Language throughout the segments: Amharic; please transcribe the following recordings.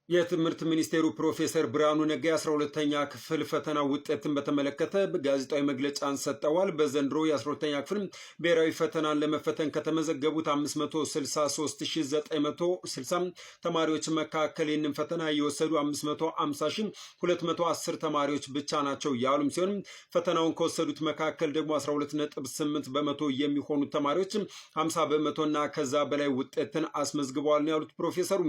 የትምህርት ሚኒስቴሩ ፕሮፌሰር ብርሃኑ ነጋ የ12ኛ ክፍል ፈተና ውጤትን በተመለከተ ጋዜጣዊ መግለጫን ሰጠዋል። በዘንድሮ የ12ኛ ክፍል ብሔራዊ ፈተናን ለመፈተን ከተመዘገቡት 563960 ተማሪዎች መካከል ይህንን ፈተና የወሰዱ 550210 ተማሪዎች ብቻ ናቸው ያሉም ሲሆን ፈተናውን ከወሰዱት መካከል ደግሞ 12.8 በመቶ የሚሆኑት ተማሪዎች 50 በመቶና ከዛ በላይ ውጤትን አስመዝግበዋል ነው ያሉት ፕሮፌሰሩ።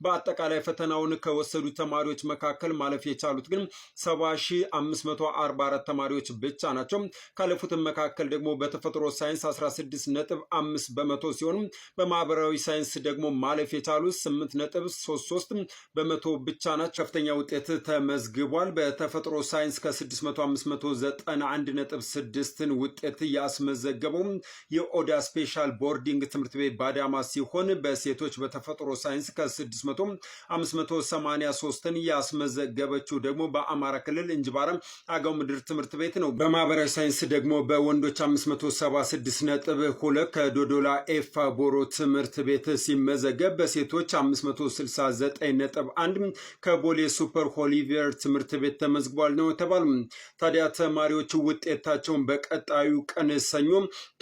በአጠቃላይ ፈተናው ከወሰዱ ተማሪዎች መካከል ማለፍ የቻሉት ግን 70544 ተማሪዎች ብቻ ናቸው። ካለፉትም መካከል ደግሞ በተፈጥሮ ሳይንስ 16.5 በመቶ ሲሆን በማህበራዊ ሳይንስ ደግሞ ማለፍ የቻሉት 8.33 በመቶ ብቻ ናቸው። ከፍተኛ ውጤት ተመዝግቧል። በተፈጥሮ ሳይንስ ከ60591.6 ውጤት ያስመዘገበው የኦዳ ስፔሻል ቦርዲንግ ትምህርት ቤት ባዳማ ሲሆን በሴቶች በተፈጥሮ ሳይንስ ከ600 ያስመዘገበችው ደግሞ በአማራ ክልል እንጅባራ አገው ምድር ትምህርት ቤት ነው። በማህበራዊ ሳይንስ ደግሞ በወንዶች 576.2 ከዶዶላ ኤፋ ቦሮ ትምህርት ቤት ሲመዘገብ በሴቶች 569.1 ከቦሌ ሱፐር ሆሊቪየር ትምህርት ቤት ተመዝግቧል ነው ተባሉ። ታዲያ ተማሪዎቹ ውጤታቸውን በቀጣዩ ቀን ሰኞ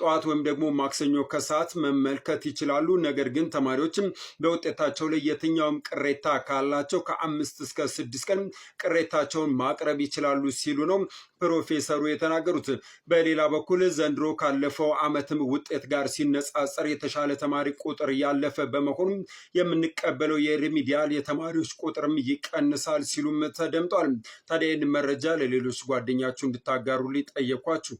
ጠዋት ወይም ደግሞ ማክሰኞ ከሰዓት መመልከት ይችላሉ። ነገር ግን ተማሪዎችም በውጤታቸው ላይ የትኛውም ቅሬታ ካላቸው ከ5 እስከ 6 ቀን ቅሬታቸውን ማቅረብ ይችላሉ ሲሉ ነው ፕሮፌሰሩ የተናገሩት። በሌላ በኩል ዘንድሮ ካለፈው ዓመትም ውጤት ጋር ሲነጻጸር የተሻለ ተማሪ ቁጥር ያለፈ በመሆኑ የምንቀበለው የሪሚዲያል የተማሪዎች ቁጥርም ይቀንሳል ሲሉም ተደምጧል። ታዲያ ይህን መረጃ ለሌሎች ጓደኛችሁ እንድታጋሩልኝ ጠየኳችሁ።